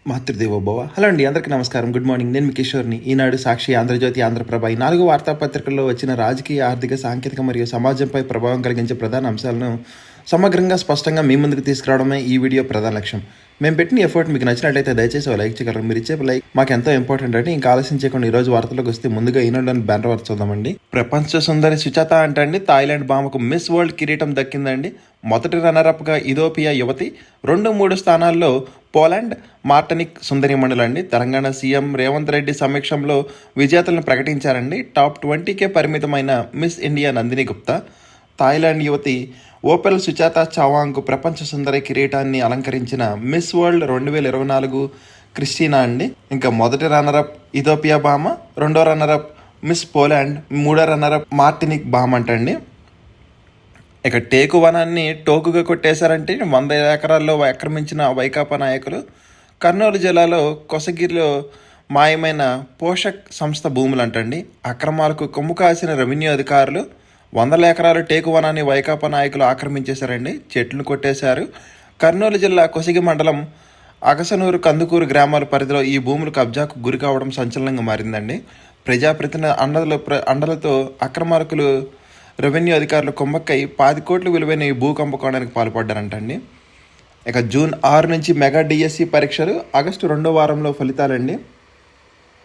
Matrudevobhava. Hello అండి, అందరికీ నమస్కారం. Good morning. నేను మీ కిషోర్ని. ఈనాడు, సాక్షి, ఆంధ్రజ్యోతి, ఆంధ్రప్రభ ఈ 4 వార్తాపత్రికల్లో వచ్చిన రాజకీయ, ఆర్థిక, సాంకేతిక మరియు సమాజంపై ప్రభావం కలిగించే ప్రధాన అంశాలను సమగ్రంగా, స్పష్టంగా మీ ముందుకు తీసుకురావడమే ఈ వీడియో ప్రధాన లక్ష్యం. మేము పెట్టిన ఎఫర్ట్ మీకు నచ్చినట్లయితే దయచేసి ఒక లైక్ చేయగలరు. మీరు ఇచ్చే లైక్ మాకు ఎంతో ఇంపార్టెంట్ అంటే ఇంకా ఆలస్యం చేయకుండా ఈరోజు వార్తలకు వస్తే ముందుగా ఈనాడులోని బ్యానర్ వార్త చూద్దామండి. ప్రపంచ సుందరి సుచాత అంటండి థాయిలాండ్ భామకు మిస్ వరల్డ్ కిరీటం దక్కిందండి. మొదటి రన్నరప్గా ఇథియోపియా యువతి, 2-3 స్థానాల్లో పోలాండ్, మార్టినిక్ సుందరీమణులండి. తెలంగాణ సీఎం రేవంత్ రెడ్డి సమక్షంలో విజేతలను ప్రకటించారండి. టాప్ 20కే పరిమితమైన miss India Nandini Gupta, Thailand యువతి ఓపెల్ సుచాత చావాంగ్కు ప్రపంచ సుందరి కిరీటాన్ని అలంకరించిన మిస్ వరల్డ్ 2024 క్రిస్టినా అండి. ఇంకా మొదటి రన్నరప్ ఇథియోపియా భామ, రెండో రన్నరప్ మిస్ పోలాండ్, మూడో రన్నరప్ మార్టినిక్ భామ అంటండి. ఇక టేకు వనాన్ని టోకుగా కొట్టేశారంటే 100 ఎకరాల్లో ఆక్రమించిన వైకాపా నాయకులు. కర్నూలు జిల్లాలో కొసగిరిలో మాయమైన పోషక్ సంస్థ భూములు అంటండి. అక్రమాలకు కొమ్ము కాసిన రెవెన్యూ అధికారులు 100 ఎకరాలు టేకు వనాన్ని వైకాపా నాయకులు ఆక్రమించేశారండి. చెట్లు కొట్టేశారు. కర్నూలు జిల్లా కొసిగి మండలం అగసనూరు, కందుకూరు గ్రామాల పరిధిలో ఈ భూములు కబ్జాకు గురి కావడం సంచలనంగా మారిందండి. ప్రజాప్రతినిధుల అండలతో అక్రమార్కులు, రెవెన్యూ అధికారులు కొమ్మక్కై 10 కోట్ల విలువైన ఈ భూ కుంభకోణానికి పాల్పడ్డారంటండి. ఇక జూన్ 6 నుంచి మెగా డిఎస్సి పరీక్షలు, ఆగస్టు 2వ వారంలో ఫలితాలండి.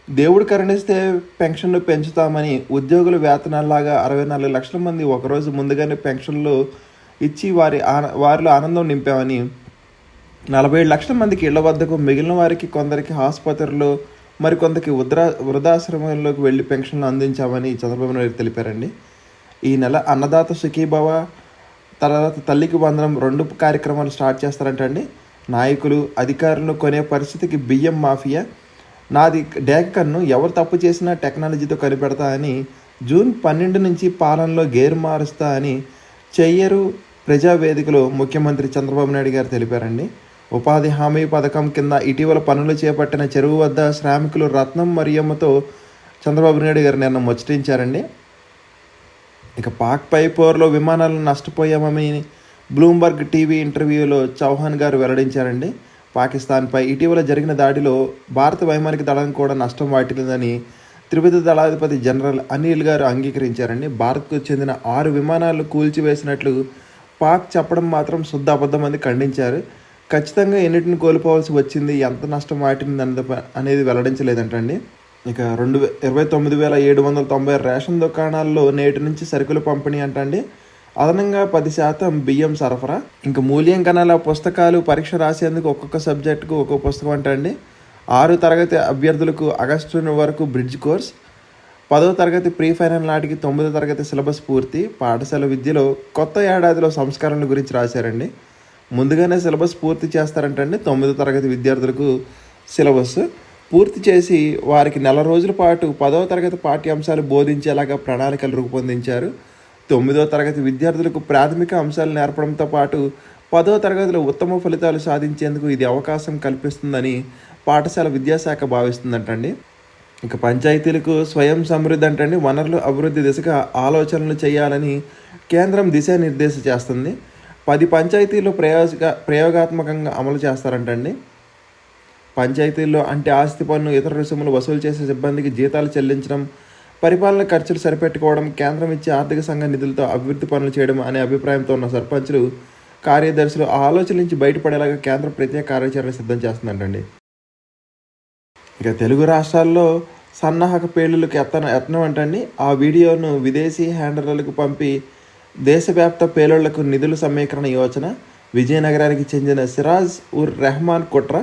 దేవుడు కరుణిస్తే పెన్షన్లు పెంచుతామని ఉద్యోగుల వేతనాల్లాగా 64 లక్షల మంది ఒకరోజు ముందుగానే పెన్షన్లు ఇచ్చి వారిలో ఆనందం నింపామని, 47 లక్షల మందికి ఇళ్ల వద్దకు, మిగిలిన వారికి కొందరికి ఆసుపత్రుల్లో, మరికొందరికి వృద్ధాశ్రమంలోకి వెళ్ళి పెన్షన్లు అందించామని చంద్రబాబు నాయుడు తెలిపారండి. ఈ నెల అన్నదాత సుఖీభవ, తర్వాత తల్లికి వందనం 2 కార్యక్రమాలు స్టార్ట్ చేస్తారంటండి. నాయకులు, అధికారులను కొనే పరిస్థితికి బియ్యం మాఫియా, నాది డేక కన్ను, ఎవరు తప్పు చేసినా టెక్నాలజీతో కనిపెడతా అని, జూన్ 12 నుంచి పాలనలో గేరు మారుస్తా అని చెయ్యరు ప్రజావేదికలో ముఖ్యమంత్రి చంద్రబాబు నాయుడు గారు తెలిపారండి. ఉపాధి హామీ పథకం కింద ఇటీవల పనులు చేపట్టిన చెరువు వద్ద శ్రామికులు రత్నం మరియమ్మతో చంద్రబాబు నాయుడు గారు నిన్న ముచ్చటించారండి. ఇక పాక్ పై పోరులో విమానాలను నష్టపోయామని బ్లూంబర్గ్ టీవీ ఇంటర్వ్యూలో చౌహాన్ గారు వెల్లడించారండి. పాకిస్తాన్పై ఇటీవల జరిగిన దాడిలో భారత వైమానిక దళం కూడా నష్టం వాటిల్లిందని త్రివిధ దళాధిపతి జనరల్ అనిల్ గారు అంగీకరించారండి. భారత్కు చెందిన 6 విమానాలు కూల్చివేసినట్లు పాక్ చెప్పడం మాత్రం శుద్ధ అబద్ధమని ఖండించారు. ఖచ్చితంగా ఎన్నిటిని కోల్పోవాల్సి వచ్చింది, ఎంత నష్టం వాటింది అనేది వెల్లడించలేదంటండి. ఇక 29,790 రేషన్ దుకాణాల్లో నేటి నుంచి సరుకులు పంపిణీ అంటండి. అదనంగా 10% బియ్యం సరఫరా. ఇంకా మూల్యాంకనాల పుస్తకాలు పరీక్ష రాసేందుకు ఒక్కొక్క సబ్జెక్టుకు ఒక్కొక్క పుస్తకం అంటండి. 6వ తరగతి అభ్యర్థులకు ఆగస్టు వరకు బ్రిడ్జ్ కోర్స్, 10వ తరగతి ప్రీ ఫైనల్ నాటికి 9వ తరగతి సిలబస్ పూర్తి. పాఠశాల విద్యలో కొత్త ఏడాదిలో సంస్కరణల గురించి రాశారండి. ముందుగానే సిలబస్ పూర్తి చేస్తారంటండి. 9వ తరగతి విద్యార్థులకు సిలబస్ పూర్తి చేసి వారికి నెల రోజుల పాటు 10వ తరగతి పాఠ్యాంశాలు బోధించేలాగా ప్రణాళికలు రూపొందించారు. 9వ తరగతి విద్యార్థులకు ప్రాథమిక అంశాలు నేర్పడంతో పాటు 10వ తరగతిలో ఉత్తమ ఫలితాలు సాధించేందుకు ఇది అవకాశం కల్పిస్తుందని పాఠశాల విద్యాశాఖ భావిస్తుందంటండి. ఇక పంచాయతీలకు స్వయం సమృద్ధి అంటండి. వనరుల అభివృద్ధి దిశగా ఆలోచనలు చేయాలని కేంద్రం దిశానిర్దేశం చేస్తుంది. 10 పంచాయతీలు ప్రయోగాత్మకంగా అమలు చేస్తారంటండి. పంచాయతీల్లో అంటే ఆస్తి పన్ను, ఇతర రుసుములు వసూలు చేసే సిబ్బందికి జీతాలు చెల్లించడం, పరిపాలన ఖర్చులు సరిపెట్టుకోవడం, కేంద్రం ఇచ్చే ఆర్థిక సంఘ నిధులతో అభివృద్ధి పనులు చేయడం అనే అభిప్రాయంతో ఉన్న సర్పంచులు, కార్యదర్శులు ఆ ఆలోచన నుంచి బయటపడేలాగా కేంద్రం ప్రత్యేక కార్యాచరణ సిద్ధం చేస్తుందంటండి. ఇక తెలుగు రాష్ట్రాల్లో సన్నాహక పేలుళ్ళకి యత్నం అంటండి. ఆ వీడియోను విదేశీ హ్యాండర్లకు పంపి దేశవ్యాప్త పేలుళ్లకు నిధుల సమీకరణ యోచన. విజయనగరానికి చెందిన సిరాజ్ ఉర్ రెహమాన్ కుట్ర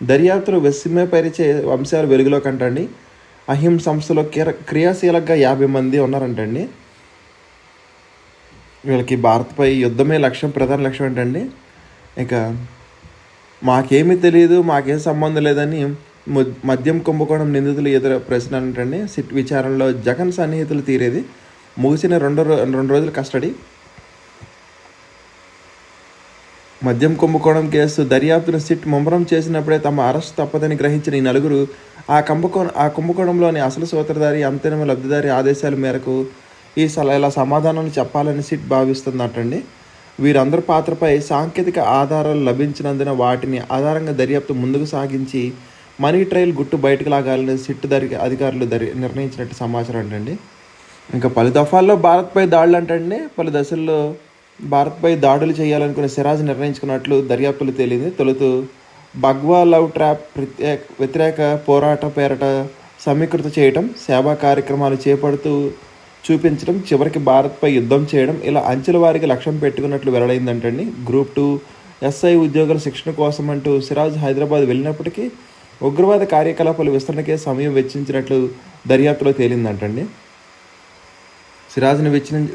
దర్యాప్తులో విస్మయపరిచే అంశాలు వెలుగులో కంటండి. అహిం సంస్థలో క్రియాశీలంగా 50 మంది ఉన్నారంటండి. వీళ్ళకి భారత్పై యుద్ధమే లక్ష్యం, ప్రధాన లక్ష్యం ఏంటండి. ఇక మాకేమీ తెలియదు, మాకేం సంబంధం లేదని మద్యం కుంభకోణం నిందితులు ఎదురు ప్రశ్న అంటండి. సిట్ విచారణలో జగన్ సన్నిహితులు తీరేది. ముగిసిన 2 రోజుల కస్టడీ. మద్యం కుంభకోణం కేసు దర్యాప్తును సిట్ ముమ్మరం చేసినప్పుడే తమ అరెస్ట్ తప్పదని గ్రహించిన ఈ నలుగురు ఆ కుంభకోణంలోని అసలు సూత్రధారి, అంతిమ లబ్ధిదారి ఆదేశాల మేరకు ఇలా సమాధానాలు చెప్పాలని సిట్ భావిస్తుందటండి. వీరందరి పాత్రపై సాంకేతిక ఆధారాలు లభించినందున వాటిని ఆధారంగా దర్యాప్తు ముందుకు సాగించి మనీ ట్రయల్ గుట్టు బయటకు లాగాలని సిట్టు అధికారులు నిర్ణయించినట్టు సమాచారం అంటండి. ఇంకా పలు దఫాల్లో భారత్పై దాడులు అంటండి. పలు దశల్లో భారత్పై దాడులు చేయాలనుకున్న సిరాజ్ నిర్ణయించుకున్నట్లు దర్యాప్తులు తేలింది. తొలుత భగ్వా లవ్ ట్రాప్ వ్యతిరేక పోరాట పేరట సమీకృత చేయటం, సేవా కార్యక్రమాలు చేపడుతూ చూపించడం, చివరికి భారత్పై యుద్ధం చేయడం, ఇలా అంచెల వారికి లక్ష్యం పెట్టుకున్నట్లు వెల్లడైందంటండి. గ్రూప్ 2 SI ఉద్యోగుల శిక్షణ కోసం అంటూ సిరాజ్ హైదరాబాద్ వెళ్ళినప్పటికీ ఉగ్రవాద కార్యకలాపాలు విస్తరణకే సమయం వెచ్చించినట్లు దర్యాప్తులో తేలిందంటండి. సిరాజ్ని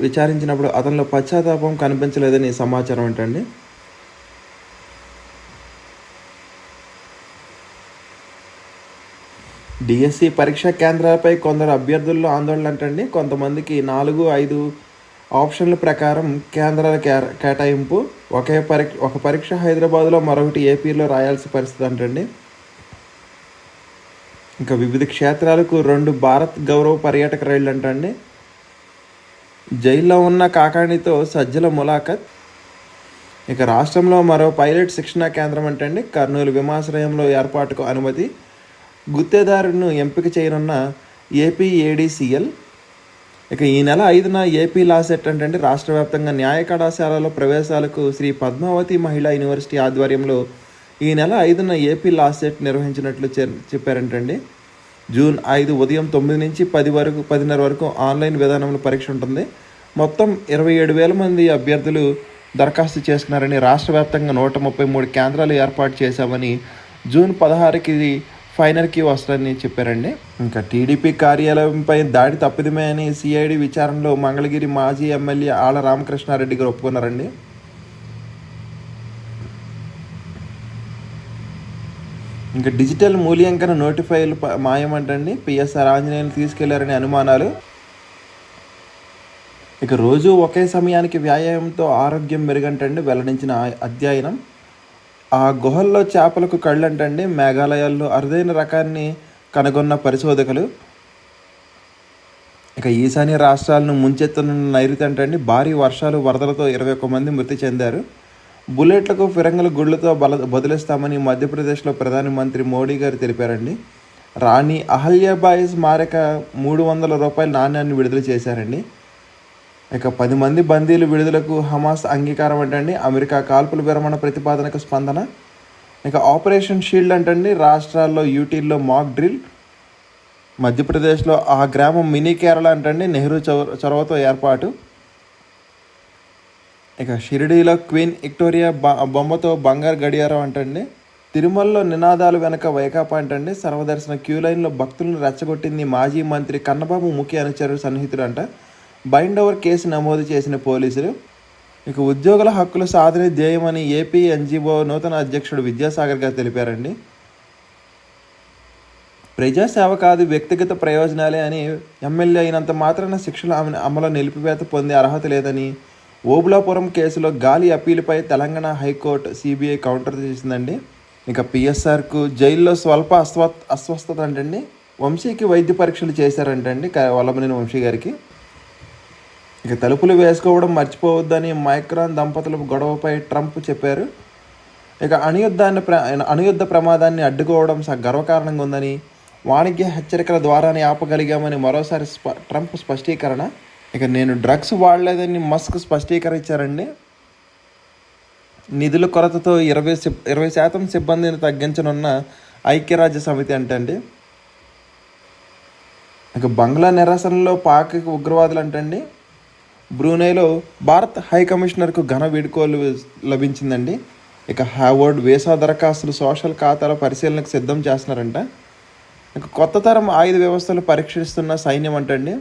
విచారించినప్పుడు అతనిలో పశ్చాత్తాపం కనిపించలేదని సమాచారం అంటండి. డిఎస్సి పరీక్షా కేంద్రాలపై కొందరు అభ్యర్థుల్లో ఆందోళన అంటండి. కొంతమందికి 4-5 ఆప్షన్ల ప్రకారం కేంద్రాల కేటాయింపు, ఒక పరీక్ష హైదరాబాద్లో మరొకటి ఏపీలో రాయాల్సిన పరిస్థితి అంటండి. ఇంకా వివిధ క్షేత్రాలకు 2 భారత్ గౌరవ పర్యాటక రైళ్లు అంటండి. జైల్లో ఉన్న కాకాణితో సజ్జల ములాఖత్. ఇక రాష్ట్రంలో మరో పైలట్ శిక్షణా కేంద్రం అంటండి. కర్నూలు విమానాశ్రయంలో ఏర్పాటుకు అనుమతి, గుత్తేదారును ఎంపిక చేయనున్న ఏపీఏడీసీఎల్. ఇక ఈ నెల 5న ఏపీ లా సెట్ అంటే రాష్ట్ర వ్యాప్తంగా న్యాయ కళాశాలలో ప్రవేశాలకు శ్రీ పద్మావతి మహిళా యూనివర్సిటీ ఆధ్వర్యంలో ఈ నెల 5న ఏపీ లా సెట్ నిర్వహించినట్లు చెప్పారంటండి. జూన్ 5 ఉదయం 9 నుంచి 10:30 వరకు ఆన్లైన్ విధానంలో పరీక్ష ఉంటుంది. మొత్తం 27,000 మంది అభ్యర్థులు దరఖాస్తు చేసుకున్నారని, రాష్ట్ర వ్యాప్తంగా 133 కేంద్రాలు ఏర్పాటు చేశామని, జూన్ 16కి ఫైనల్కి వస్తారని చెప్పారండి. ఇంకా టీడీపీ కార్యాలయంపై దాడి తప్పిదమే అని సిఐడి విచారణలో మంగళగిరి మాజీ ఎమ్మెల్యే ఆళ్ల రామకృష్ణారెడ్డి గారు ఒప్పుకున్నారండి. ఇంకా డిజిటల్ మూల్యాంకన నోటిఫైలు మాయమంటండి. పిఎస్ఆర్ ఆంజనేయులు తీసుకెళ్లారనే అనుమానాలు. ఇక రోజు ఒకే సమయానికి వ్యాయామంతో ఆరోగ్యం మెరుగంటండి వెల్లడించిన అధ్యయనం. ఆ గుహల్లో చేపలకు కళ్ళంటండి. మేఘాలయాల్లో అరుదైన రకాన్ని కనుగొన్న పరిశోధకులు. ఇక ఈశాన్య రాష్ట్రాలను ముంచెత్తున్న నైరుతి అంటండి. భారీ వర్షాలు, వరదలతో 21 మంది మృతి చెందారు. బుల్లెట్లకు ఫిరంగుల గుళ్లతో బదిలిస్తామని మధ్యప్రదేశ్లో ప్రధానమంత్రి మోడీ గారు తెలిపారండి. రాణి అహల్యాబాయి స్మారక 300 రూపాయల నాణ్యాన్ని విడుదల చేశారండి. ఇక 10 మంది బందీలు విడుదలకు హమాస్ అంగీకారం అంటండి. అమెరికా కాల్పుల విరమణ ప్రతిపాదనకు స్పందన. ఇక ఆపరేషన్ షీల్డ్ అంటండి. రాష్ట్రాల్లో యూటీల్లో మాక్ డ్రిల్. మధ్యప్రదేశ్లో ఆ గ్రామం మినీ కేరళ అంటండి. నెహ్రూ చొరవతో ఏర్పాటు. ఇక షిరిడీలో క్వీన్ విక్టోరియా బొమ్మతో బంగారు గడియారం అంటండి. తిరుమలలో నినాదాలు వెనక వైకాపా అంటండి. సర్వదర్శన క్యూ లైన్లో భక్తులను రెచ్చగొట్టింది మాజీ మంత్రి కన్నబాబు ముఖ్య అనుచరుడు సన్నిహితుడు అంట. బైండ్ ఓవర్ కేసు నమోదు చేసిన పోలీసులు. ఇక ఉద్యోగుల హక్కుల సాధన ధ్యేయమని ఏపీ ఎన్జిఓ నూతన అధ్యక్షుడు విద్యాసాగర్ గారు తెలిపారండి. ప్రజాసేవ కాదు, వ్యక్తిగత ప్రయోజనాలే అని, ఎమ్మెల్యే అయినంత మాత్రాన శిక్షల అమలు నిలిపివేత పొందే అర్హత లేదని, ఓబులాపురం కేసులో గాలి అప్పీలుపై తెలంగాణ హైకోర్టు సిబిఐ కౌంటర్ చేసిందండి. ఇక పిఎస్ఆర్కు జైల్లో స్వల్ప అస్వస్థత అంటండి. వంశీకి వైద్య పరీక్షలు చేశారంటండి వల్లభనేని వంశీ గారికి. ఇక తలుపులు వేసుకోవడం మర్చిపోవద్దని మైక్రాన్ దంపతుల గొడవపై ట్రంప్ చెప్పారు. ఇక అణుయుద్ధ ప్రమాదాన్ని అడ్డుకోవడం గర్వకారణంగా ఉందని, వాణిజ్య హెచ్చరికల ద్వారానే ఆపగలిగామని మరోసారి ట్రంప్ స్పష్టీకరణ. ఇక నేను డ్రగ్స్ వాడలేదని మస్క్ స్పష్టీకరణ ఇచ్చారండి. నిధుల కొరతతో 20% సిబ్బందిని తగ్గించనున్న ఐక్యరాజ్య సమితి అంటండి. ఇక బంగ్లా నిరసనలో పాక్ ఉగ్రవాదులు అంటండి. బ్రూనైలో భారత్ హై కమిషనర్కు ఘన వీడ్కోలు లభించిందండి. ఇక హార్వర్డ్ వీసా దరఖాస్తులు సోషల్ ఖాతాల పరిశీలనకు సిద్ధం చేస్తున్నారంట. ఇక కొత్త తరం ఆయుధ వ్యవస్థలు పరీక్షిస్తున్న సైన్యం అంటండి.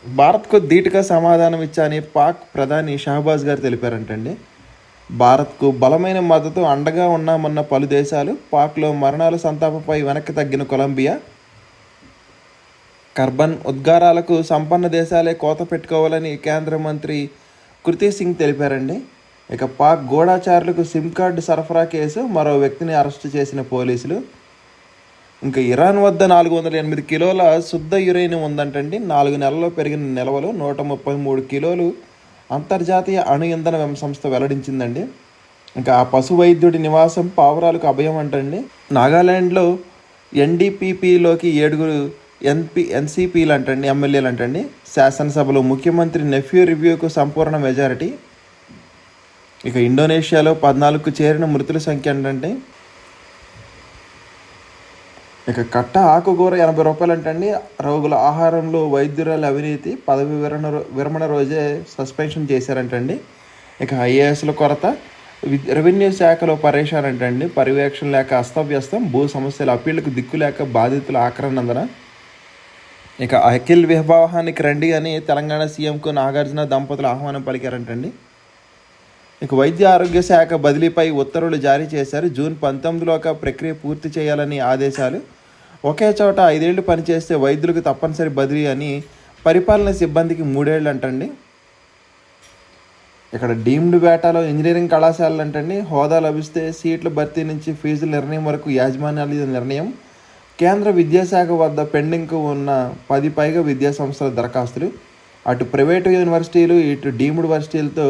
భారత్కు ధీటుగా సమాధానం ఇచ్చాని పాక్ ప్రధాని షహబాజ్ గారు తెలిపారంటండి. భారత్కు బలమైన మద్దతు అండగా ఉన్నామన్న పలు దేశాలు. పాక్లో మరణాల సంతాపంపై వెనక్కి తగ్గిన కొలంబియా. కర్బన్ ఉద్గారాలకు సంపన్న దేశాలే కోత పెట్టుకోవాలని కేంద్ర మంత్రి కృతి సింగ్ తెలిపారండి. ఇక పాక్ గూఢాచారులకు సిమ్ కార్డు సరఫరా కేసు, మరో వ్యక్తిని అరెస్టు చేసిన పోలీసులు. ఇంకా ఇరాన్ వద్ద 408 కిలోల శుద్ధ యురేనియం ఉందంటండి. 4 నెలల్లో పెరిగిన నిల్వలు 133 కిలోలు అంతర్జాతీయ అణు ఇంధన సంస్థ వెల్లడించిందండి. ఇంకా ఆ పశు వైద్యుడి నివాసం పావురాలకు అభయం అంటండి. నాగాలాండ్లో ఎన్డీపీపీలోకి 7 ఎన్సీపీలు అంటండి, ఎమ్మెల్యేలు అంటండి. శాసనసభలో ముఖ్యమంత్రి నెఫ్యూ రివ్యూకు సంపూర్ణ మెజారిటీ. ఇక ఇండోనేషియాలో 14కు చేరిన మృతుల సంఖ్య ఏంటంటే, ఇక కట్ట ఆకుకూర 80 రూపాయలు అంటండి. రోగుల ఆహారంలో వైద్యురాల అవినీతి, పదవి విరమణ రోజే సస్పెన్షన్ చేశారంటండి. ఇక ఐఏఎస్ల కొరత, రెవెన్యూ శాఖలో పరేషాన్ అంటండి. పర్యవేక్షణ లేక అస్తవ్యస్తం, భూ సమస్యల అప్పీళ్లకు దిక్కు లేక బాధితుల ఆక్రమణ. ఇక అఖిల్ వివాహానికి రండి అని తెలంగాణ సీఎంకు నాగార్జున దంపతులు ఆహ్వానం పలికారంటండి. ఇక వైద్య ఆరోగ్య శాఖ బదిలీపై ఉత్తర్వులు జారీ చేశారు. జూన్ 19లోగా ప్రక్రియ పూర్తి చేయాలని ఆదేశాలు. ఒకే చోట 5 ఏళ్లు పనిచేస్తే వైద్యులకు తప్పనిసరి బదిలీ అని, పరిపాలన సిబ్బందికి 3 ఏళ్ళు అంటండి. ఇక్కడ డీమ్డ్ వేటాలో ఇంజనీరింగ్ కళాశాలలు అంటండి. హోదా లభిస్తే సీట్ల భర్తీ నుంచి ఫీజుల నిర్ణయం వరకు యాజమాన్యాల నిర్ణయం. కేంద్ర విద్యాశాఖ వద్ద పెండింగ్కు ఉన్న 10 పైగా విద్యా సంస్థల దరఖాస్తులు. అటు ప్రైవేటు యూనివర్సిటీలు, ఇటు డీమ్డ్ యూనివర్సిటీలతో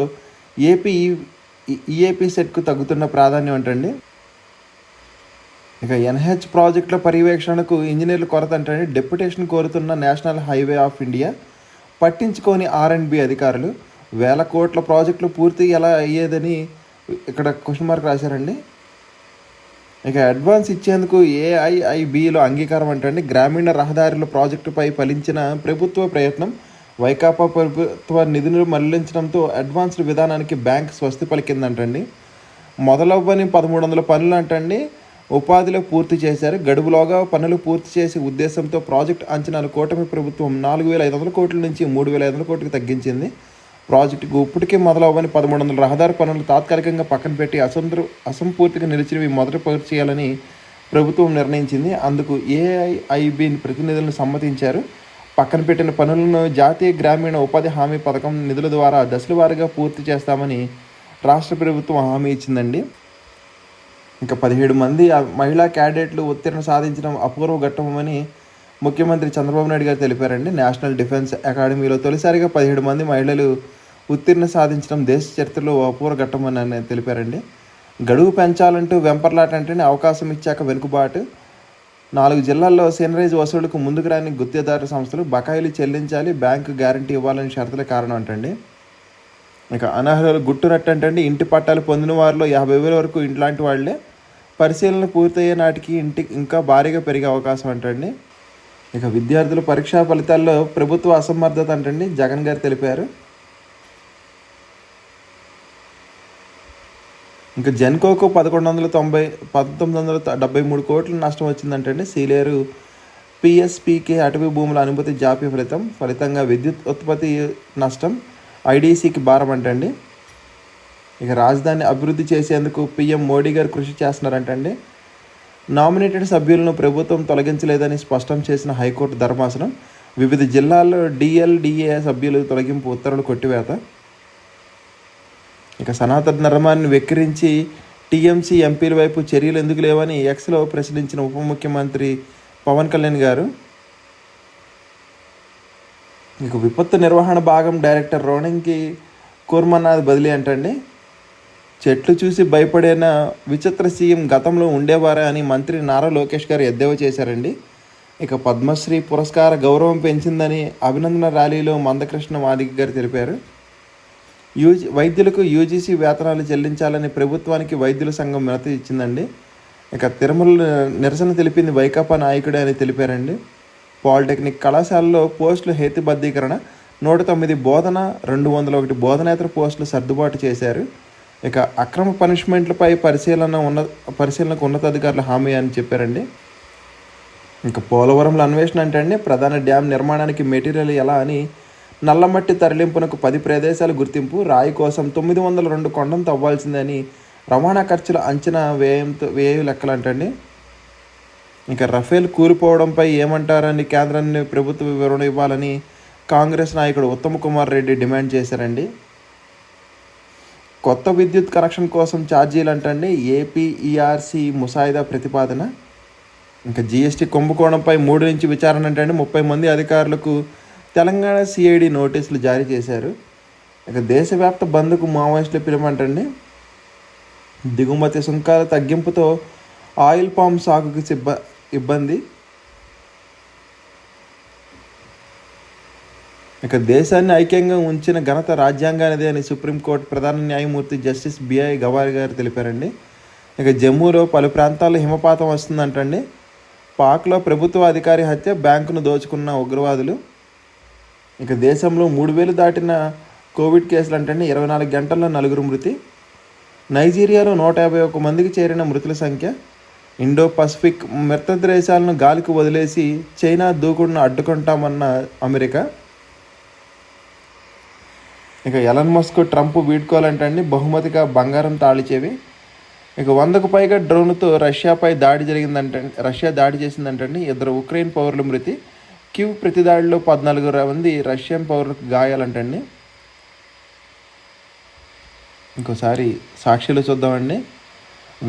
ఈఏపీ సెట్కు తగ్గుతున్న ప్రాధాన్యం అంటండి. ఇక ఎన్హెచ్ ప్రాజెక్టుల పర్యవేక్షణకు ఇంజనీర్ల కొరత అంటండి. డెప్యుటేషన్ కోరుతున్న నేషనల్ హైవే ఆఫ్ ఇండియా. పట్టించుకొని R&B అధికారులు. 1000 కోట్ల ప్రాజెక్టులు పూర్తి ఎలా అయ్యేదని ఇక్కడ క్వశ్చన్ మార్క్ రాశారండి. ఇక అడ్వాన్స్ ఇచ్చేందుకు AIIBలో అంగీకారం అంటండి. గ్రామీణ రహదారుల ప్రాజెక్టుపై ఫలించిన ప్రభుత్వ ప్రయత్నం. వైకాపా ప్రభుత్వ నిధులు మళ్లించడంతో అడ్వాన్స్డ్ విధానానికి బ్యాంక్ స్వస్తి పలికిందంటండి. మొదలవ్వని 1300 పనులు అంటండి ఉపాధిలో పూర్తి చేశారు. గడువులోగా పనులు పూర్తి చేసే ఉద్దేశంతో ప్రాజెక్టు అంచనాలు కూటమి ప్రభుత్వం 4500 కోట్ల నుంచి 3500 కోట్లకు తగ్గించింది. ప్రాజెక్టుకు ఇప్పటికే మొదలవ్వని 1300 రహదారి పనులు తాత్కాలికంగా పక్కన పెట్టి అసంపూర్తిగా నిలిచినవి మొదట పూర్తి చేయాలని ప్రభుత్వం నిర్ణయించింది. అందుకు AIIB ప్రతినిధులను సమ్మతించారు. పక్కన పెట్టిన పనులను జాతీయ గ్రామీణ ఉపాధి హామీ పథకం నిధుల ద్వారా దశల వారీగా పూర్తి చేస్తామని రాష్ట్ర ప్రభుత్వం హామీ ఇచ్చిందండి. ఇంకా 17 మంది మహిళా క్యాడెట్లు ఉత్తీర్ణ సాధించడం అపూర్వ ఘట్టమని ముఖ్యమంత్రి చంద్రబాబు నాయుడు గారు తెలిపారండి. నేషనల్ డిఫెన్స్ అకాడమీలో తొలిసారిగా 17 మంది మహిళలు ఉత్తీర్ణ సాధించడం దేశ చరిత్రలో అపూర్వ ఘట్టమని తెలిపారండి. గడువు పెంచాలంటూ వెంపర్లాట అంటే అవకాశం ఇచ్చాక వెనుకబాటు. 4 జిల్లాల్లో సీనరేజ్ వసూళ్లకు ముందుకు రాని గుత్తేదారు సంస్థలు. బకాయిలు చెల్లించాలి, బ్యాంకు గ్యారంటీ ఇవ్వాలని షరతులే కారణం అంటండి. ఇక అనర్హులు గుట్టునట్టంటండి. ఇంటి పట్టాలు పొందిన వారిలో 50,000 వరకు ఇట్లాంటి వాళ్లే. పరిశీలన పూర్తయ్యే నాటికి ఇంకా భారీగా పెరిగే అవకాశం అంటండి. ఇక విద్యార్థుల పరీక్షా ఫలితాల్లో ప్రభుత్వ అసమర్థత అంటండి జగన్ గారు తెలిపారు. ఇంకా జెన్కోకు 1973 కోట్ల నష్టం వచ్చిందంటండి. సీలేరు PSPK అటవీ భూముల అనుమతి జాప్య ఫలితంగా విద్యుత్ ఉత్పత్తి నష్టం IDCకి భారం అంటండి. ఇక రాజధాని అభివృద్ధి చేసేందుకు PM మోడీ గారు కృషి చేస్తున్నారంటండి. నామినేటెడ్ సభ్యులను ప్రభుత్వం తొలగించలేదని స్పష్టం చేసిన హైకోర్టు ధర్మాసనం. వివిధ జిల్లాల్లో DLDA సభ్యులు తొలగింపు ఉత్తర్వులు కొట్టివేత. ఇక సనాతన ధర్మాన్ని వెక్కిరించి TMC ఎంపీల వైపు చర్యలు ఎందుకు లేవని Xలో ప్రశ్నించిన ఉప ముఖ్యమంత్రి పవన్ కళ్యాణ్ గారు. ఇక విపత్తు నిర్వహణ భాగం డైరెక్టర్ రోణంకి కూర్మనాథ్ బదిలీ అంటండి. చెట్లు చూసి భయపడిన విచిత్ర సీఎం గతంలో ఉండేవారా అని మంత్రి నారా లోకేష్ గారు ఎద్దేవా చేశారండి. ఇక పద్మశ్రీ పురస్కార గౌరవం పెంచిందని అభినందన ర్యాలీలో మందకృష్ణ మాదిగ గారు తెలిపారు. వైద్యులకు UGC వేతనాలు చెల్లించాలని ప్రభుత్వానికి వైద్యుల సంఘం వినతి ఇచ్చిందండి. ఇక తిరుమల నిరసన తెలిపింది వైకాపా నాయకుడే అని తెలిపారండి. పాలిటెక్నిక్ కళాశాలలో పోస్టులు హేతుబద్ధీకరణ. 109 బోధన, 201 బోధనేతర పోస్టులు సర్దుబాటు చేశారు. ఇక అక్రమ పనిష్మెంట్లపై పరిశీలనకు ఉన్నతాధికారులు హామీ అని చెప్పారండి. ఇంకా పోలవరంలో అన్వేషణ అంటే ప్రధాన డ్యామ్ నిర్మాణానికి మెటీరియల్ ఎలా అని. నల్లమట్టి తరలింపునకు 10 ప్రదేశాలు గుర్తింపు. రాయి కోసం 902 కొండను తవ్వాల్సిందని. రవాణా ఖర్చుల అంచనా వ్యయ లెక్కలు అంటండి. ఇంకా రఫేల్ కూలిపోవడంపై ఏమంటారని కేంద్రాన్ని ప్రభుత్వ వివరణ ఇవ్వాలని కాంగ్రెస్ నాయకుడు ఉత్తమ్ కుమార్ రెడ్డి డిమాండ్ చేశారండి. కొత్త విద్యుత్ కనెక్షన్ కోసం ఛార్జీలు అంటండి. APERC ముసాయిదా ప్రతిపాదన. ఇంకా GST కుంభకోణంపై 3 నుంచి విచారణ అంటండి. 30 మంది అధికారులకు తెలంగాణ CID నోటీసులు జారీ చేశారు. ఇక దేశవ్యాప్త బంద్కు మావోయిస్టులు పిలుమంటండి. దిగుమతి సుంకాల తగ్గింపుతో ఆయిల్ పామ్ సాగుకు ఇబ్బంది. ఇక దేశాన్ని ఐక్యంగా ఉంచిన ఘనత రాజ్యాంగానిదే అని సుప్రీంకోర్టు ప్రధాన న్యాయమూర్తి జస్టిస్ బిఐ గవాయ్ గారు తెలిపారండి. ఇక జమ్మూలో పలు ప్రాంతాల్లో హిమపాతం వస్తుందంటండి. పాక్లో ప్రభుత్వ అధికారి హత్య, బ్యాంకును దోచుకున్న ఉగ్రవాదులు. ఇక దేశంలో 3,000 దాటిన కోవిడ్ కేసులు అంటండి. 24 గంటల్లో 4 మృతి. నైజీరియాలో 151 మందికి చేరిన మృతుల సంఖ్య. ఇండో పసిఫిక్ మిత్ర దేశాలను గాలికి వదిలేసి చైనా దూకుడును అడ్డుకుంటామన్న అమెరికా. ఇక ఎలన్ మస్క్ ట్రంప్ వీడ్కోవాలంటండి. బహుమతిగా బంగారం తాళిచేవి. ఇక 100కు పైగా డ్రోన్తో రష్యా దాడి చేసిందంటండి. 2 ఉక్రెయిన్ పౌరుల మృతి. కివ్ ప్రతిదాడిలో 14 మంది రష్యన్ పౌరులకు గాయాలంటండి. ఇంకోసారి సాక్షులు చూద్దామండి.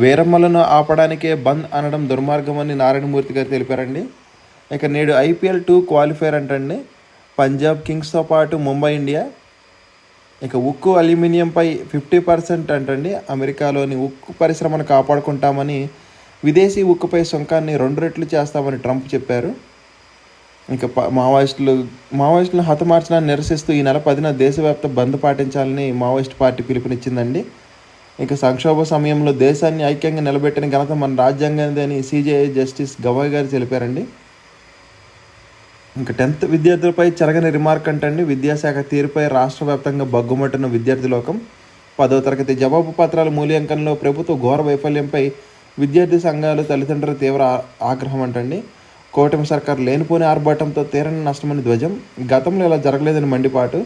వీరమ్మలను ఆపడానికే బంద్ అనడం దుర్మార్గమని నారాయణమూర్తి గారు తెలిపారండి. ఇక నేడు IPL 2 క్వాలిఫైర్ అంటండి. పంజాబ్ కింగ్స్తో పాటు ముంబై ఇండియా. ఇక ఉక్కు అల్యూమినియంపై 50% అంటండి. అమెరికాలోని ఉక్కు పరిశ్రమను కాపాడుకుంటామని, విదేశీ ఉక్కుపై సుంకాన్ని 2 రెట్లు చేస్తామని ట్రంప్ చెప్పారు. ఇక మావోయిస్టులను హతమార్చడాన్ని నిరసిస్తూ ఈ నెల 10న దేశవ్యాప్త బంద్ పాటించాలని మావోయిస్ట్ పార్టీ పిలుపునిచ్చిందండి. ఇక సంక్షోభ సమయంలో దేశాన్ని ఐక్యంగా నిలబెట్టిన ఘనత మన రాజ్యాంగానిదే అని CJI జస్టిస్ గవాయ్ గారు తెలిపారండి. ఇంకా 10th విద్యార్థులపై చెరగని రిమార్క్ అంటండి. విద్యాశాఖ తీరుపై రాష్ట్ర వ్యాప్తంగా బగ్గుమట్టిన విద్యార్థి లోకం. 10వ తరగతి జవాబు పత్రాల మూల్యాంకనంలో ప్రభుత్వ ఘోర వైఫల్యంపై విద్యార్థి సంఘాలు, తల్లిదండ్రుల తీవ్ర ఆగ్రహం అంటండి. కూటమి సర్కారు లేనిపోని ఆర్భాటంతో తీరని నష్టమని ధ్వజం. గతంలో ఇలా జరగలేదని మండిపాటు.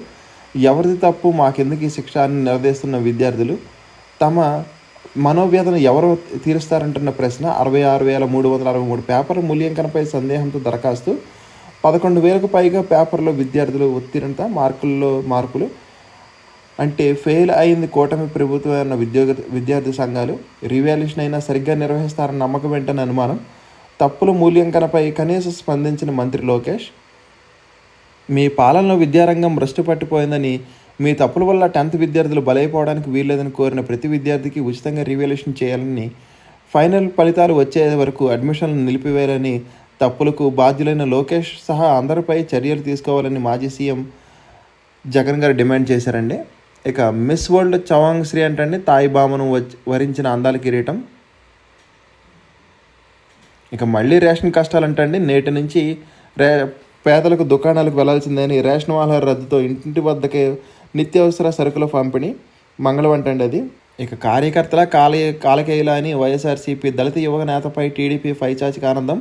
ఎవరిది తప్పు, మాకెందుకు ఈ శిక్ష అని నిలదీస్తున్న విద్యార్థులు. తమ మనోవ్యధను ఎవరు తీరుస్తారంటున్న ప్రశ్న. 66,363 పేపర్ల మూల్యాంకనంపై సందేహంతో దరఖాస్తు. 11,000కు పైగా పేపర్లో విద్యార్థులు ఉత్తీర్ణత. మార్కుల్లో మార్పులు అంటే ఫెయిల్ అయింది కూటమి ప్రభుత్వం అన్న విద్యార్థి సంఘాలు. రివాల్యూషన్ అయినా సరిగ్గా నిర్వహిస్తారన్న నమ్మకం వెంటనే అనుమానం. తప్పుల మూల్యాంకనపై కనీసం స్పందించిన మంత్రి లోకేష్. మీ పాలనలో విద్యారంగం భ్రష్టు పట్టిపోయిందని, మీ తప్పుల వల్ల 10th విద్యార్థులు బలైపోవడానికి వీల్లేదని కోరిన ప్రతి విద్యార్థికి ఉచితంగా రివాల్యూషన్ చేయాలని, ఫైనల్ ఫలితాలు వచ్చే వరకు అడ్మిషన్లు నిలిపివేయాలని, తప్పులకు బాధ్యులైన లోకేష్ సహా అందరిపై చర్యలు తీసుకోవాలని మాజీ సీఎం జగన్ గారు డిమాండ్ చేశారండి. ఇక మిస్ వరల్డ్ చవాంగ్ శ్రీ అంటండి. తాయి భామను వరించిన అందాల కిరీటం. ఇక మళ్ళీ రేషన్ కష్టాలంటండి. నేటి నుంచి పేదలకు దుకాణాలకు వెళ్లాల్సిందని రేషన్ వాహనాల రద్దుతో ఇంటి వద్దకే నిత్యావసర సరుకుల పంపిణీ మంగళవంటండి అది. ఇక కార్యకర్తల కాలకేయుల అని వైఎస్ఆర్సీపీ దళిత యువ నేతపై టీడీపీ పైచాచిక ఆనందం.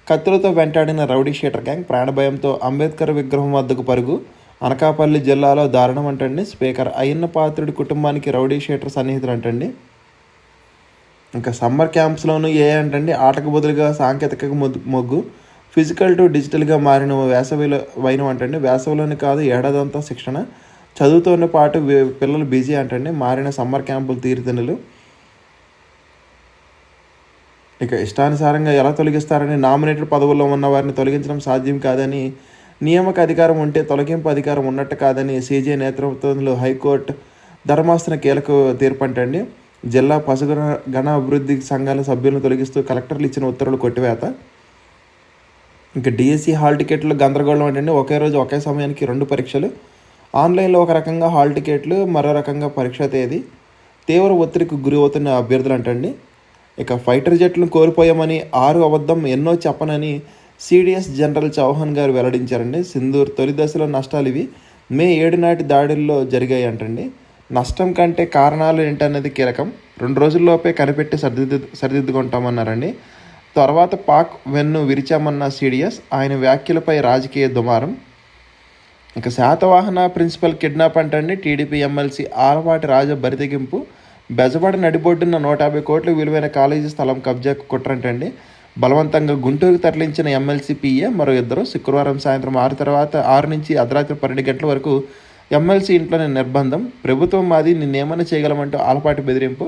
కత్తులతో వెంటాడిన రౌడీ షీటర్ గ్యాంగ్. ప్రాణభయంతో అంబేద్కర్ విగ్రహం వద్దకు పరుగు. అనకాపల్లి జిల్లాలో దారుణం అంటండి. స్పీకర్ అయ్యన్న పాత్రుడి కుటుంబానికి రౌడీ షీటర్ సన్నిహితులు అంటండి. ఇంకా సమ్మర్ క్యాంప్స్లోనూ అంటండి. ఆటకు బదులుగా సాంకేతిక మొగ్గు. ఫిజికల్ టు డిజిటల్గా మారిన వేసవిలో వైనం అంటండి. వేసవిలోని కాదు, ఏడాదంతా శిక్షణ. చదువుతోనే పాటు పిల్లలు బిజీ అంటండి. మారిన సమ్మర్ క్యాంపులు తీరుతెన్నులు. ఇక ఇష్టానుసారంగా ఎలా తొలగిస్తారని, నామినేటెడ్ పదవుల్లో ఉన్న వారిని తొలగించడం సాధ్యం కాదని, నియామక అధికారం ఉంటే తొలగింపు అధికారం ఉన్నట్టు కాదని CJI నేతృత్వంలో హైకోర్టు ధర్మాసన కీలక తీర్పు అంటండి. జిల్లా పశుగణ అభివృద్ధి సంఘాల సభ్యులను తొలగిస్తూ కలెక్టర్లు ఇచ్చిన ఉత్తర్వులు కొట్టివేత. ఇంకా DSE హాల్ టికెట్లు గందరగోళం అంటండి. ఒకే రోజు ఒకే సమయానికి 2 పరీక్షలు. ఆన్లైన్లో ఒక రకంగా హాల్ టికెట్లు, మరో రకంగా పరీక్షా తేదీ. తీవ్ర ఒత్తిడికి గురి అవుతున్న అభ్యర్థులు అంటండి. ఇక ఫైటర్ జెట్లను కోల్పోయామని 6 అబద్ధం ఎన్నో చెప్పనని CDS జనరల్ చౌహాన్ గారు వెల్లడించారండి. సింధూర్ తొలి దశలో నష్టాలు ఇవి. మే 7 నాటి దాడుల్లో జరిగాయి అంటండి. నష్టం కంటే కారణాలు ఏంటనేది కీలకం. 2 రోజుల్లోపే కనిపెట్టి సరిదిద్దుకుంటామన్నారండి. తర్వాత పాక్ వెన్ను విరిచామన్న CDS. ఆయన వ్యాఖ్యలపై రాజకీయ దుమారం. ఇక శాతవాహన ప్రిన్సిపల్ కిడ్నాప్ అంటండి. టీడీపీ ఎమ్మెల్సీ ఆలపాటి రాజా బరితెగింపు. బెజవాడ నడిబొడ్డున్న 150 కోట్ల విలువైన కాలేజీ స్థలం కబ్జాకు కుట్రంటండి. బలవంతంగా గుంటూరుకు తరలించిన ఎమ్మెల్సీ PA మరో 2. శుక్రవారం సాయంత్రం 6 నుంచి అర్ధరాత్రి 12 గంటల వరకు ఎమ్మెల్సీ ఇంట్లోనే నిర్బంధం. ప్రభుత్వం మాది, నిన్నేమన్నా చేయగలమంటూ ఆలపాటి బెదిరింపు.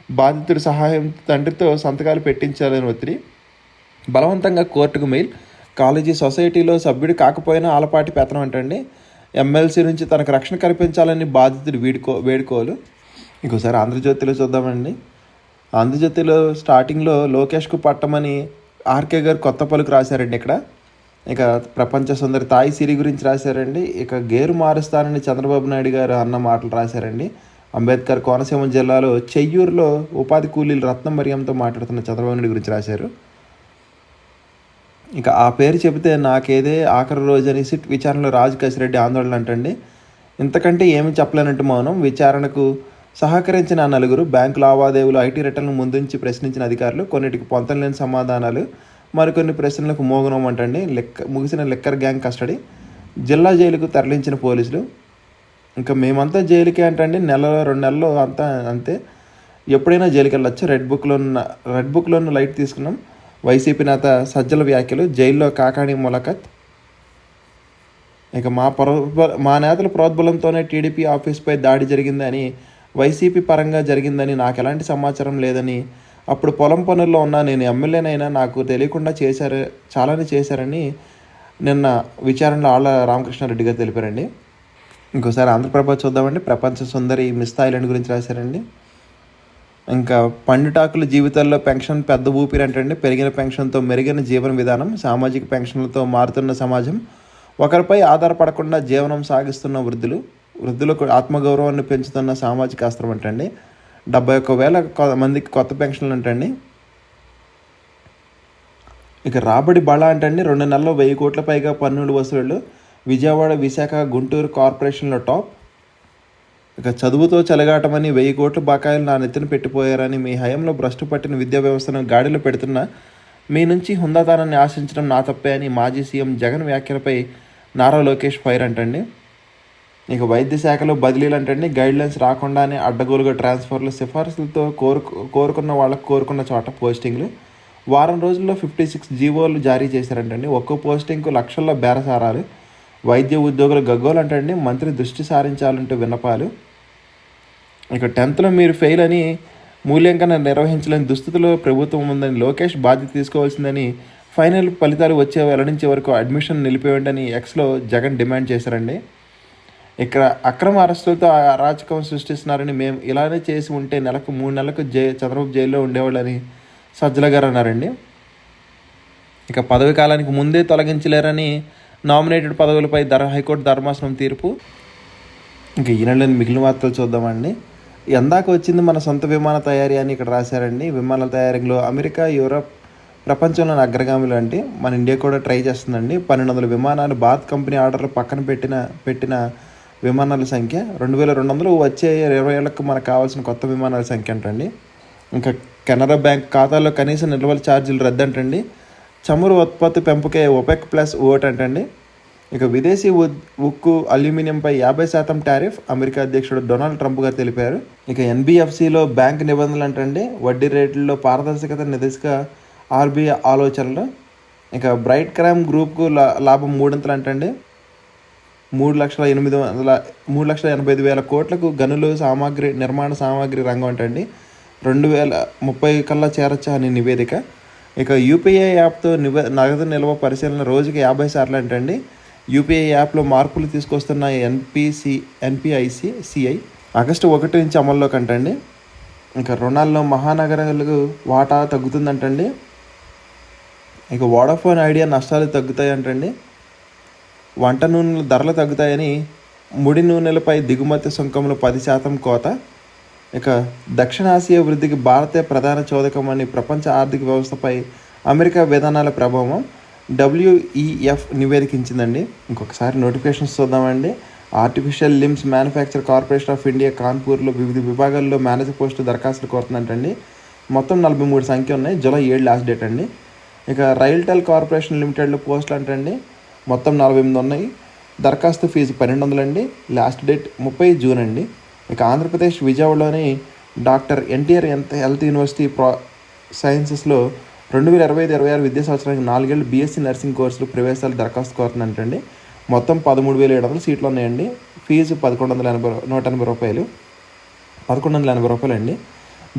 బాధితుడి సహాయం తండ్రితో సంతకాలు పెట్టించాలని ఒత్తిడి. బలవంతంగా కోర్టుకు మెయిల్. కాలేజీ సొసైటీలో సభ్యుడు కాకపోయినా ఆలపాటి పెత్తనం అంటండి. ఎమ్మెల్సీ నుంచి తనకు రక్షణ కల్పించాలని బాధితుడు వేడుకోలు. ఇంకోసారి ఆంధ్రజ్యోతిలో చూద్దామండి. ఆంధ్రజ్యోతిలో స్టార్టింగ్లో లోకేష్కు పట్టమని ఆర్కే గారు కొత్త పలుకు రాశారండి. ఇక్కడ ఇక ప్రపంచ సుందరి తాయి సిరి గురించి రాశారండి. ఇక గేరు మారుస్తానని చంద్రబాబు నాయుడు గారు అన్న మాటలు రాశారండి. అంబేద్కర్ కోనసీమ జిల్లాలో చెయ్యూరులో ఉపాధి కూలీలు రత్నం మరియంతో మాట్లాడుతున్న చంద్రబాబు నాయుడు గురించి రాశారు. ఇక ఆ పేరు చెబితే నాకేదే ఆఖరి రోజు అని సిట్ విచారణలో రాజు కసిరెడ్డి ఆందోళన అంటండి. ఇంతకంటే ఏమి చెప్పలేనట్టు మౌనం. విచారణకు సహకరించిన నలుగురు, బ్యాంకు లావాదేవీలు, ఐటీ రిటర్న్లు ముందుంచి ప్రశ్నించిన అధికారులు, కొన్నిటికి పొంతం లేని సమాధానాలు, మరికొన్ని ప్రశ్నలకు మోగనమంటండి. ముగిసిన లిక్కర్ గ్యాంగ్ కస్టడీ, జిల్లా జైలుకు తరలించిన పోలీసులు. ఇంకా మేమంతా జైలుకే అంటండి, నెలలో 2 నెలలు అంతా అంతే, ఎప్పుడైనా జైలుకి వెళ్ళొచ్చు. రెడ్ బుక్లో ఉన్న లైట్ తీసుకున్నాం. వైసీపీ నేత సజ్జల వ్యాఖ్యలు, జైల్లో కాకాణి ములకత్. ఇక మా నేతల ప్రోద్బలంతోనే టీడీపీ ఆఫీస్పై దాడి జరిగిందని, వైసీపీ పరంగా జరిగిందని నాకు ఎలాంటి సమాచారం లేదని, అప్పుడు పొలం పనుల్లో ఉన్నా, నేను ఎమ్మెల్యేనైనా నాకు తెలియకుండా చాలానే చేశారని నిన్న విచారణలో ఆళ్ళ రామకృష్ణారెడ్డి గారు తెలిపారండి. ఇంకోసారి ఆంధ్రప్రభ చూద్దామండి. ప్రపంచ సుందరి మిస్ థాయిలాండ్ గురించి రాశారండి. ఇంకా పండుటాకుల జీవితాల్లో పెన్షన్ పెద్ద ఊపిరి అంటండి. పెరిగిన పెన్షన్తో మెరుగైన జీవన విధానం, సామాజిక పెన్షన్లతో మారుతున్న సమాజం, ఒకరిపై ఆధారపడకుండా జీవనం సాగిస్తున్న వృద్ధులకు ఆత్మగౌరవాన్ని పెంచుతున్న సామాజిక అస్త్రం అంటండి. 71,000 మందికి కొత్త పెన్షన్లు అంటండి. ఇక రాబడి బళ అంటండి. 2 నెలల్లో 1000 కోట్ల పైగా పన్నులు వసూళ్లు. విజయవాడ, విశాఖ, గుంటూరు కార్పొరేషన్లో టాప్. ఇక చదువుతో చెలగాటమని 1000 కోట్ల బకాయిలు నా నెత్తిన పెట్టిపోయారని, మీ హయాంలో భ్రష్టు పట్టిన విద్యా వ్యవస్థను గాడిలో పెడుతున్న మీ నుంచి హుందాతనాన్ని ఆశించడం నా తప్పే అని మాజీ సీఎం జగన్ వ్యాఖ్యలపై నారా లోకేష్ ఫైర్ అంటండి. ఇక వైద్య శాఖలో బదిలీలు అంటండి. గైడ్లైన్స్ రాకుండానే అడ్డగోలుగా ట్రాన్స్ఫర్లు, సిఫార్సులతో కోరుకున్న వాళ్ళకు కోరుకున్న చోట పోస్టింగ్లు. వారం రోజుల్లో 56 జీవోలు జారీ చేశారంటండి. ఒక్కో పోస్టింగ్కు లక్షల్లో బేరసారాలు. వైద్య ఉద్యోగులు గగ్గోలు అంటండి. మంత్రి దృష్టి సారించాలంటూ విన్నపాలు. ఇక 10th మీరు ఫెయిల్ అని మూల్యాంకనం నిర్వహించలేని దుస్థితిలో ప్రభుత్వం ఉందని, లోకేష్ బాధ్యత తీసుకోవాల్సిందని, ఫైనల్ ఫలితాలు వెల్లడించే వరకు అడ్మిషన్ నిలిపివేయండి ఎక్స్లో జగన్ డిమాండ్ చేశారండి. ఇక్కడ అక్రమ అరెస్టులతో అరాచకం సృష్టిస్తున్నారని, మేము ఇలానే చేసి ఉంటే నెలకు 3 నెలలకు చంద్రబాబు జైల్లో ఉండేవాళ్ళని సజ్జల గారు అన్నారండి. ఇక పదవి కాలానికి ముందే తొలగించలేరని నామినేటెడ్ పదవులపై హైకోర్టు ధర్మాసనం తీర్పు. ఇంకా ఈ నెలని మిగిలిన వార్తలు చూద్దామండి. ఎందాక వచ్చింది మన సొంత విమాన తయారీ అని ఇక్కడ రాశారండి. విమానాల తయారీలో అమెరికా, యూరప్ ప్రపంచంలోని అగ్రగామిలు అంటే మన ఇండియా కూడా ట్రై చేస్తుందండి. 1200 విమానాలు భారత్ కంపెనీ ఆర్డర్లు పక్కన పెట్టిన విమానాల సంఖ్య 2200. వచ్చే 20 ఏళ్లకు మనకు కావాల్సిన కొత్త విమానాల సంఖ్య అంటండి. ఇంకా కెనరా బ్యాంక్ ఖాతాలో కనీస నిల్వల ఛార్జీలు రద్దంటండి. చమురు ఉత్పత్తి పెంపుకే OPEC+ ఓట్ అంటండి. ఇక విదేశీ ఉక్కు, అల్యూమినియంపై 50% టారిఫ్ అమెరికా అధ్యక్షుడు డొనాల్డ్ ట్రంప్ గారు తెలిపారు. ఇక NBFCలో బ్యాంక్ నిబంధనలు అంటండి. వడ్డీ రేట్లలో పారదర్శకత దిశగా RBI ఆలోచనలు. ఇక బ్రైట్ క్రైమ్ గ్రూప్కు లాభం 3 అంటండి. 3,85,000 కోట్లకు గనులు, నిర్మాణ సామాగ్రి రంగం అంటండి. 2030 కల్లా చేరొచ్చా అని నివేదిక. ఇక UPI యాప్తో నగదు నిల్వ పరిశీలన రోజుకి 50 సార్లు అంటండి. UPI యాప్లో మార్పులు తీసుకొస్తున్న NPIC ఆగస్టు 1 నుంచి అమల్లోకి అంటండి. ఇంకా రుణాల్లో మహానగరాలకు వాటా తగ్గుతుందంటండి. ఇక వోడాఫోన్ ఐడియా నష్టాలు తగ్గుతాయి అంటండి. వంట నూనెల ధరలు తగ్గుతాయని, ముడి నూనెలపై దిగుమతి సుంకంలో 10% కోత. ఇక దక్షిణాసియా వృద్ధికి భారతే ప్రధాన చోదకం అని ప్రపంచ ఆర్థిక వ్యవస్థపై అమెరికా విధానాల ప్రభావం WEF నివేదించిందండి. ఇంకొకసారి నోటిఫికేషన్స్ చూద్దామండి. Artificial limbs manufacture corporation of India కాన్పూర్లో వివిధ విభాగాల్లో మేనేజర్ పోస్టు దరఖాస్తులు కోరుతుందంటండి. మొత్తం 43 సంఖ్య ఉన్నాయి. జూలై 7 లాస్ట్ డేట్ అండి. ఇక రైల్టెల్ కార్పొరేషన్ లిమిటెడ్లో పోస్టులు అంటండి. మొత్తం 48 ఉన్నాయి. దరఖాస్తు ఫీజు 1200 అండి. లాస్ట్ డేట్ 30 జూన్ అండి. ఇక ఆంధ్రప్రదేశ్ విజయవాడలోని డాక్టర్ NTR హెల్త్ యూనివర్సిటీ సైన్సెస్లో 2025-26 విద్యా సంవత్సరానికి 4 ఏళ్ళు BSc నర్సింగ్ కోర్సులు ప్రవేశాలు దరఖాస్తు కోరుతుందంటండి. మొత్తం 13,700 సీట్లు ఉన్నాయండి. ఫీజు 1,180 రూపాయలు, 1,180 రూపాయలు అండి.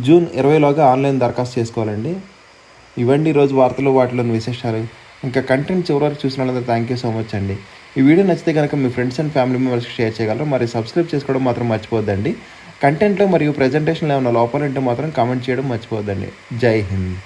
జూన్ 20లోగా ఆన్లైన్ దరఖాస్తు చేసుకోవాలండి. ఇవండి ఈరోజు వార్తలు, వాటిలోని విశేషాలు. ఇంకా కంటెంట్ చివరి వరకు చూసిన వాళ్ళందరూ థ్యాంక్ యూ సో మచ్ అండి. ఈ వీడియో నచ్చితే కనుక మీ ఫ్రెండ్స్ అండ్ ఫ్యామిలీ మెంబర్స్కి షేర్ చేయగలరు. మరి సబ్స్క్రైబ్ చేసుకోవడం మాత్రం మర్చిపోవద్దండి. కంటెంట్లో మరియు ప్రజెంటేషన్లో ఏమైనా లోపాలు ఉంటే మాత్రం కామెంట్ చేయడం మర్చిపోవద్దండి. జై హింద్.